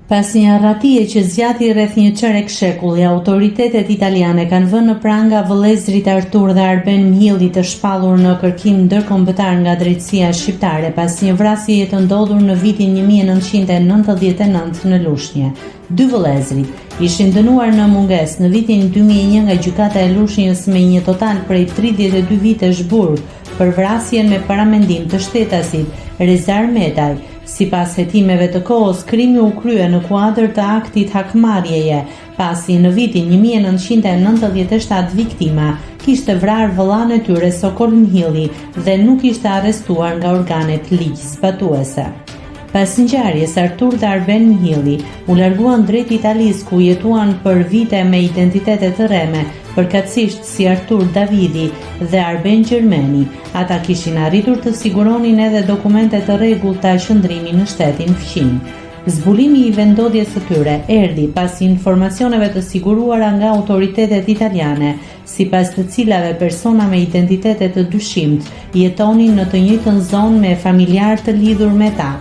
Pas një arratije që zgjati rreth një çerek shekulli, autoritetet italiane kanë vënë në pranga vëllezërit Artur dhe Arben Mhilli të shpallur në kërkim ndërkombëtar nga drejtësia shqiptare pas një vrasjeje të ndodhur në vitin 1999 në Lushnjë. Dy vëllezërit ishin dënuar në mungesë në vitin 2001 nga gjykata e Lushnjës me një total prej 32 vitesh burg për vrasjen me paramendim të shtetasit Rezar Metaj. Sipas hetimeve të kohës, krimi u krye në kuadër të aktit hakmarrjeje, pasi në vitin 1997 viktima kishte vrarë vëllain e tyre Sokol Mhilli dhe nuk ishte arrestuar nga organet ligjzbatuese. Pas ngjarjes, Artur dhe Arben Mhilli u larguan drejt Italisë ku jetuan për vite me identitete të rreme, përkatësisht si Artur Davidi dhe Arben Gjermeni. Ata kishin arritur të siguronin edhe dokumente të rregullta qëndrimi në shtetin fqin. Zbulimi i vendodhjes së tyre erdhi pas informacioneve të siguruara nga autoritetet italiane, sipas të cilave persona me identitete të dyshimt jetonin në të njëjtën zonë me familjar të lidhur me ta.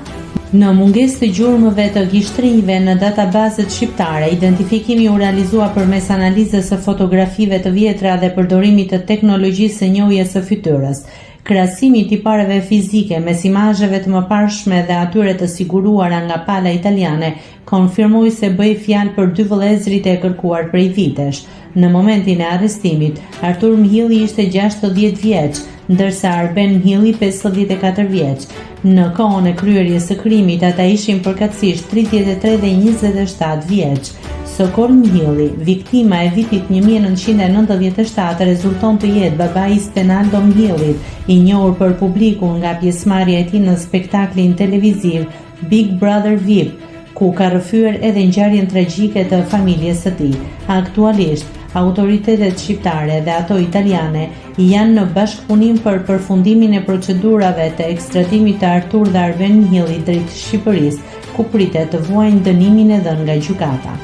Në mungesë të gjurmëve të gishtrinjve në databazet shqiptare, identifikimi u realizua përmes analizës së fotografive të vjetra dhe përdorimit të teknologjisë së njohjes së fytyrës. Krahasimi i tipareve fizike mes imazheve të mëparshme dhe atyre të siguruara nga pala italiane konfirmoi se bëhej fjalë për dy vëllezërit e kërkuar prej vitesh. Në momentin e arrestimit, Artur Mhilli ishte 60 vjeç, ndërsa Arben Mhilli 54 vjeç. Në kohën e kryerjes së krimit, ata ishin përkatësisht 33 dhe 27 vjeç. Sokol Mhilli, viktima e vitit 1997, rezulton të jetë babai i Stenaldo Mhillit, i njohur për publikun nga pjesëmarrja e tij në spektaklin televiziv Big Brother VIP, ku ka rrëfyer edhe ngjarjen tragjike të familjes së tij. Aktualisht, autoritetet shqiptare dhe ato italiane janë në bashkëpunim për përfundimin e procedurave të ekstradimit të Artur dhe Arben Mhilli drejt Shqipërisë, ku pritet të vuajnë dënimin e dhënë nga gjykata.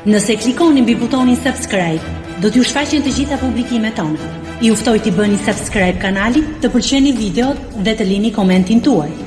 Nëse klikoni mbi butonin subscribe, do t'ju shfaqen të gjitha publikimet tona. Ju ftoj t'i bëni subscribe kanalit, të pëlqeni videot dhe të lini komentin tuaj.